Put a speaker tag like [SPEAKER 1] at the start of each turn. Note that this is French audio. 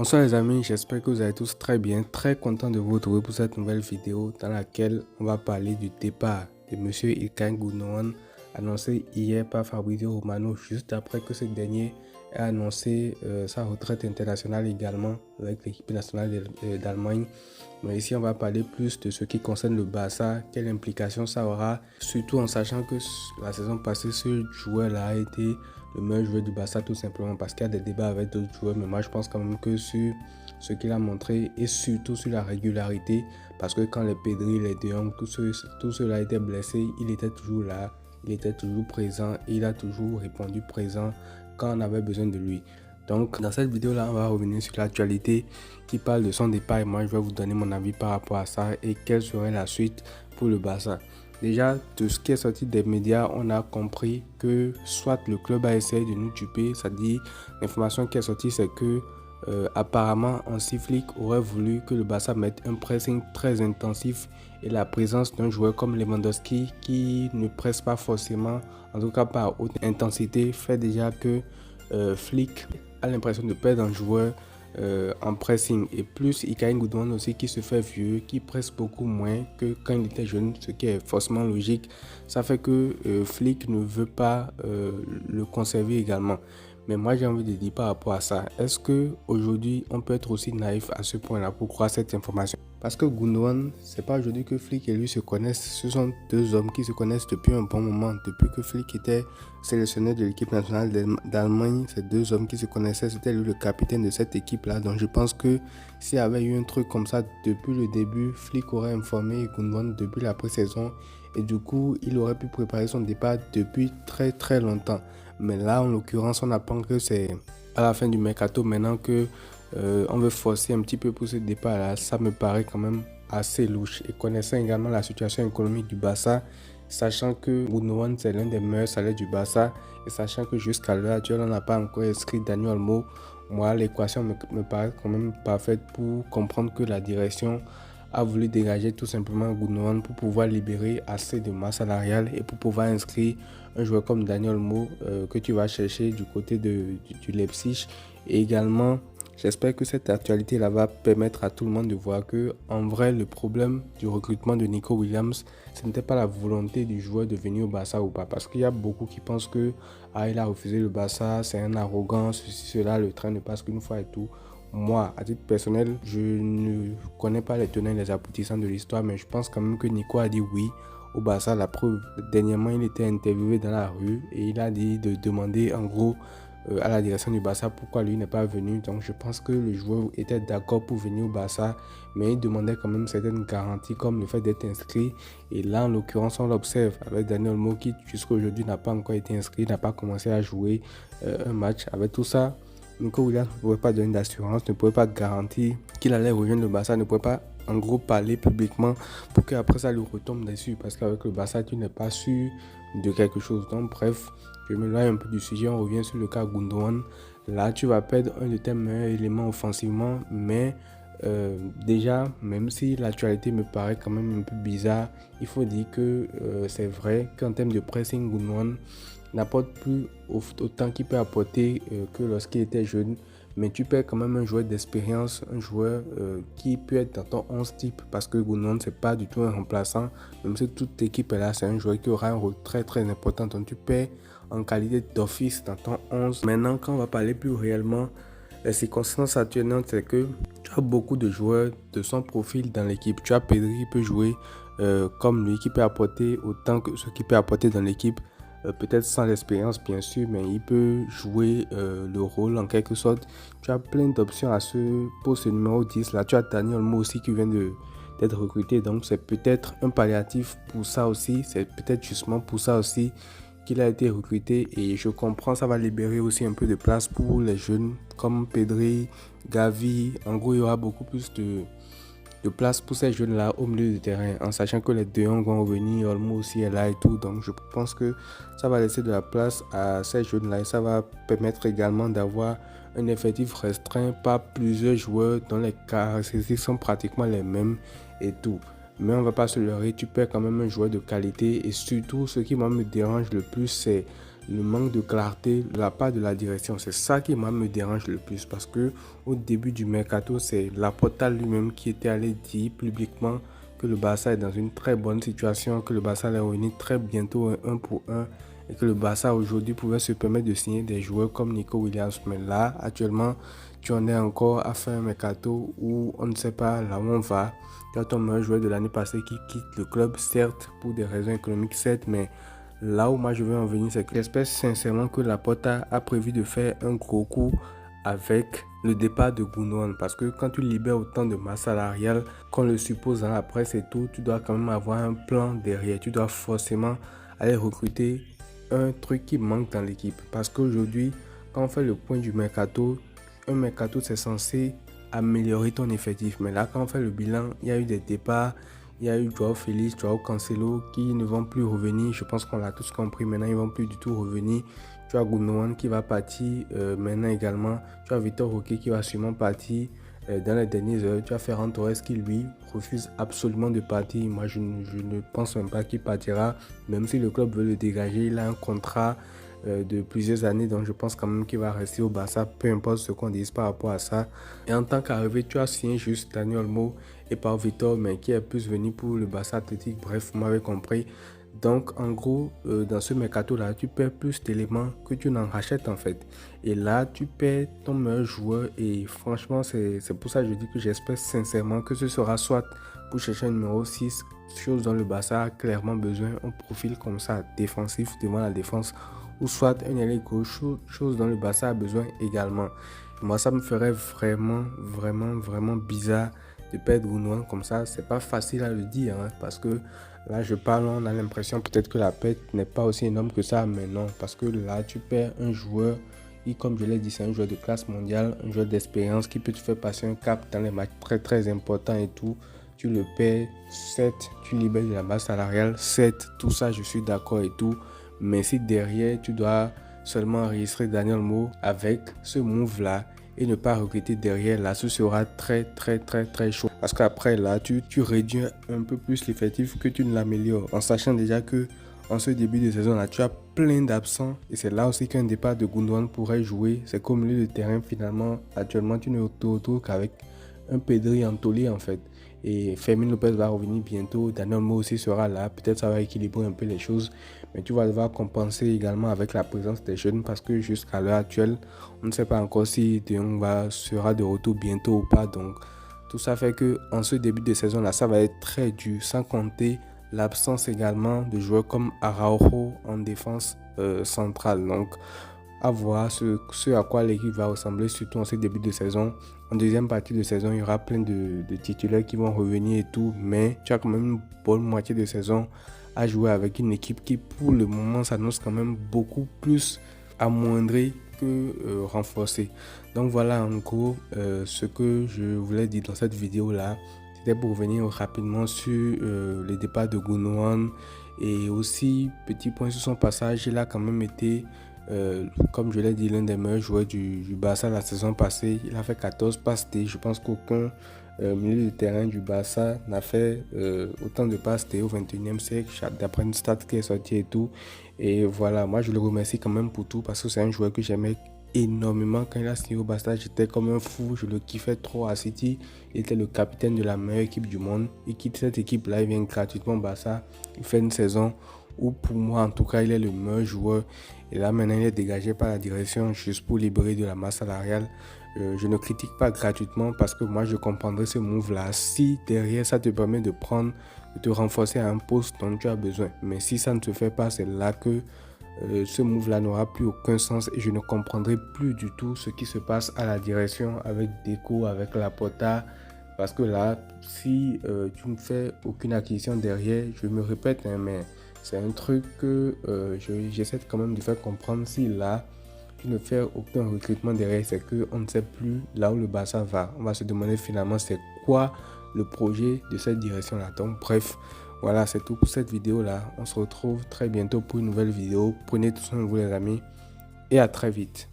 [SPEAKER 1] Bonsoir les amis, j'espère que vous allez tous très bien, très content de vous retrouver pour cette nouvelle vidéo dans laquelle on va parler du départ de Monsieur Ilkay Gundogan annoncé hier par Fabrizio Romano juste après que ce dernier ait annoncé sa retraite internationale également avec l'équipe nationale d'Allemagne. Mais ici on va parler plus de ce qui concerne le Barça, quelle implication ça aura, surtout en sachant que la saison passée ce joueur-là a été le meilleur joueur du Barça tout simplement parce qu'il y a des débats avec d'autres joueurs, mais moi je pense quand même que sur ce qu'il a montré et surtout sur la régularité, parce que quand les Pedri, les De Jong, tout cela était blessé, il était toujours là, il était toujours présent et il a toujours répondu présent quand on avait besoin de lui. Donc dans cette vidéo là on va revenir sur l'actualité qui parle de son départ et moi je vais vous donner mon avis par rapport à ça et quelle serait la suite pour le Barça. Déjà, de ce qui est sorti des médias, on a compris que soit le club a essayé de nous duper, c'est-à-dire l'information qui est sortie, c'est que apparemment Hansi Flick aurait voulu que le Barça mette un pressing très intensif et la présence d'un joueur comme Lewandowski qui ne presse pas forcément, en tout cas pas à haute intensité, fait déjà que Flick a l'impression de perdre un joueur en pressing et plus Ilkay Gundogan aussi qui se fait vieux, qui presse beaucoup moins que quand il était jeune, ce qui est forcément logique. Ça fait que Flick ne veut pas le conserver également. Mais moi j'ai envie de dire par rapport à ça, est-ce que aujourd'hui on peut être aussi naïf à ce point-là pour croire cette information? Parce que Gundogan, c'est pas aujourd'hui que Flick et lui se connaissent, ce sont deux hommes qui se connaissent depuis un bon moment. Depuis que Flick était sélectionneur de l'équipe nationale d'Allemagne, ces deux hommes qui se connaissaient, c'était lui le capitaine de cette équipe-là. Donc je pense que s'il y avait eu un truc comme ça depuis le début, Flick aurait informé Gundogan depuis la pré-saison et du coup il aurait pu préparer son départ depuis très très longtemps. Mais là en l'occurrence on apprend que c'est à la fin du mercato maintenant que on veut forcer un petit peu pour ce départ là, ça me paraît quand même assez louche. Et connaissant également la situation économique du Barça, sachant que Gundogan c'est l'un des meilleurs salaires du Barça et sachant que jusqu'à l'heure actuelle on n'a pas encore inscrit Dani Olmo, moi l'équation me paraît quand même parfaite pour comprendre que la direction a voulu dégager tout simplement Gundogan pour pouvoir libérer assez de masse salariale et pour pouvoir inscrire un joueur comme Dani Olmo que tu vas chercher du côté du Leipzig. Et également j'espère que cette actualité-là va permettre à tout le monde de voir que, en vrai, le problème du recrutement de Nico Williams, ce n'était pas la volonté du joueur de venir au Barça ou pas. Parce qu'il y a beaucoup qui pensent que il a refusé le Barça, c'est un arrogant, ceci, cela, le train ne passe qu'une fois et tout. Moi, à titre personnel, je ne connais pas les tenants et les aboutissants de l'histoire, mais je pense quand même que Nico a dit oui au Barça. La preuve, dernièrement, il était interviewé dans la rue et il a dit de demander en gros à la direction du Barça pourquoi lui n'est pas venu. Donc je pense que le joueur était d'accord pour venir au Barça, mais il demandait quand même certaines garanties comme le fait d'être inscrit. Et là en l'occurrence on l'observe avec Daniel Olmo qui jusqu'à aujourd'hui n'a pas encore été inscrit, n'a pas commencé à jouer un match. Avec tout ça, Nico Williams ne pouvait pas donner d'assurance, ne pouvait pas garantir qu'il allait rejoindre le Barça, ne pouvait pas en gros parler publiquement pour qu'après ça lui retombe dessus, parce qu'avec le Barça tu n'es pas sûr de quelque chose. Donc bref, je m'éloigne un peu du sujet, on revient sur le cas Gundogan. Là tu vas perdre un de tes meilleurs éléments offensivement, mais déjà même si l'actualité me paraît quand même un peu bizarre, il faut dire que c'est vrai qu'en termes de pressing, Gundogan n'apporte plus autant qu'il peut apporter que lorsqu'il était jeune. Mais tu perds quand même un joueur d'expérience, un joueur qui peut être dans ton 11 type, parce que Gundogan c'est pas du tout un remplaçant. Même si toute l'équipe est là, c'est un joueur qui aura un rôle très très important. Donc tu perds en qualité d'office dans ton 11. Maintenant, quand on va parler plus réellement, les circonstances atténuantes, c'est que tu as beaucoup de joueurs de son profil dans l'équipe. Tu as Pedri qui peut jouer comme lui, qui peut apporter autant que ce qu'il peut apporter dans l'équipe. Peut-être sans l'expérience bien sûr, mais il peut jouer le rôle en quelque sorte. Tu as plein d'options à ce poste numéro 10 là. Tu as Dani Olmo aussi qui vient d'être recruté, donc c'est peut-être un palliatif pour ça aussi. C'est peut-être justement pour ça aussi qu'il a été recruté et je comprends, ça va libérer aussi un peu de place pour les jeunes comme Pedri, Gavi. En gros, il y aura beaucoup plus de place pour ces jeunes-là au milieu du terrain, en sachant que les De Jong vont revenir, Olmo aussi est là et tout. Donc je pense que ça va laisser de la place à ces jeunes-là et ça va permettre également d'avoir un effectif restreint par plusieurs joueurs dont les caractéristiques sont pratiquement les mêmes et tout. Mais on va pas se leurrer, tu perds quand même un joueur de qualité et surtout ce qui moi me dérange le plus c'est le manque de clarté de la part de la direction. C'est ça qui me dérange le plus parce que au début du mercato, c'est Laporta lui-même qui était allé dire publiquement que le Barça est dans une très bonne situation, que le Barça allait revenir très bientôt un pour un et que le Barça aujourd'hui pouvait se permettre de signer des joueurs comme Nico Williams. Mais là, actuellement, tu en es encore à faire un mercato où on ne sait pas là où on va. Tu as ton meilleur joueur de l'année passée qui quitte le club, certes pour des raisons économiques, certes, mais là où moi je veux en venir, c'est que j'espère sincèrement que Laporta a prévu de faire un gros coup avec le départ de Gundogan, parce que quand tu libères autant de masse salariale qu'on le suppose dans la presse et tout, tu dois quand même avoir un plan derrière. Tu dois forcément aller recruter un truc qui manque dans l'équipe, parce qu'aujourd'hui, quand on fait le point du mercato, un mercato c'est censé améliorer ton effectif, mais là quand on fait le bilan, il y a eu des départs. Il y a eu Joao Félix, Joao Cancelo qui ne vont plus revenir. Je pense qu'on l'a tous compris. Maintenant, ils ne vont plus du tout revenir. Tu as Gundogan qui va partir maintenant également. Tu as Vitor Roque qui va sûrement partir dans les dernières heures. Tu as Ferran Torres qui, lui, refuse absolument de partir. Moi, je ne pense même pas qu'il partira. Même si le club veut le dégager, il a un contrat de plusieurs années, donc je pense quand même qu'il va rester au Barça, peu importe ce qu'on dise par rapport à ça. Et en tant qu'arrivé, tu as signé juste Dani Olmo et Pau Vitor, mais qui est plus venu pour le Barça Athletic. Bref, vous m'avez compris. Donc en gros, dans ce mercato là, tu perds plus d'éléments que tu n'en rachètes en fait. Et là, tu perds ton meilleur joueur et franchement, c'est pour ça que je dis que j'espère sincèrement que ce sera soit pour chercher un numéro 6, chose dont le Barça a clairement besoin, un profil comme ça, défensif devant la défense, ou soit un ailier gauche, chose dont le Barça a besoin également. Moi, ça me ferait vraiment bizarre de perdre Gundogan comme ça. C'est pas facile à le dire, hein, parce que là, je parle, on a l'impression peut-être que la perte n'est pas aussi énorme que ça, mais non, parce que là, tu perds un joueur qui, comme je l'ai dit, c'est un joueur de classe mondiale, un joueur d'expérience qui peut te faire passer un cap dans les matchs très importants et tout. Tu le perds, certes, tu libères de la masse salariale, certes, tout ça, je suis d'accord et tout. Mais si derrière, tu dois seulement enregistrer Dani Olmo avec ce move-là et ne pas recruter derrière, là, ce sera très chaud. Parce qu'après, là, tu réduis un peu plus l'effectif que tu ne l'améliores. En sachant déjà que en ce début de saison, là, tu as plein d'absents. Et c'est là aussi qu'un départ de Gundogan pourrait jouer. C'est comme milieu de terrain, finalement. Actuellement, tu ne te retrouves qu'avec un Pedri en taulier, en fait. Et Fermin Lopez va revenir bientôt. Dani Olmo aussi sera là. Peut-être ça va équilibrer un peu les choses. Mais tu vas devoir compenser également avec la présence des jeunes parce que jusqu'à l'heure actuelle, on ne sait pas encore si De Jong sera de retour bientôt ou pas. Donc, tout ça fait qu'en ce début de saison-là, ça va être très dur. Sans compter l'absence également de joueurs comme Araujo en défense centrale. Donc, à voir ce à quoi l'équipe va ressembler, surtout en ce début de saison. En deuxième partie de saison, il y aura plein de titulaires qui vont revenir et tout, mais tu as quand même une bonne moitié de saison à jouer avec une équipe qui, pour le moment, s'annonce quand même beaucoup plus amoindrie que renforcée. Donc voilà en gros ce que je voulais dire dans cette vidéo-là. C'était pour revenir rapidement sur les départs de Gundogan et aussi, petit point sur son passage, il a quand même été comme je l'ai dit, l'un des meilleurs joueurs du Barça la saison passée. Il a fait 14 passes D. Je pense qu'aucun milieu de terrain du Barça n'a fait autant de passes D au 21e siècle, d'après une stat qui est sortie et tout. Et voilà, moi je le remercie quand même pour tout parce que c'est un joueur que j'aimais énormément. Quand il a signé au Barça, j'étais comme un fou, je le kiffais trop à City. Il était le capitaine de la meilleure équipe du monde. Il quitte cette équipe-là, il vient gratuitement au Barça. Il fait une saison où pour moi en tout cas il est le meilleur joueur. Et là maintenant il est dégagé par la direction juste pour libérer de la masse salariale. Je ne critique pas gratuitement parce que moi je comprendrais ce move là si derrière ça te permet de te renforcer à un poste dont tu as besoin. Mais si ça ne se fait pas, c'est là que ce move là n'aura plus aucun sens et je ne comprendrai plus du tout ce qui se passe à la direction avec Deco, avec Laporta. Parce que là, si tu ne fais aucune acquisition derrière, je me répète, hein, mais c'est un truc que j'essaie quand même de faire comprendre. Si là, tu ne fais aucun recrutement derrière, c'est qu'on ne sait plus là où le Barça va. On va se demander finalement c'est quoi le projet de cette direction-là. Donc bref, voilà, c'est tout pour cette vidéo-là. On se retrouve très bientôt pour une nouvelle vidéo. Prenez tout soin de vous les amis et à très vite.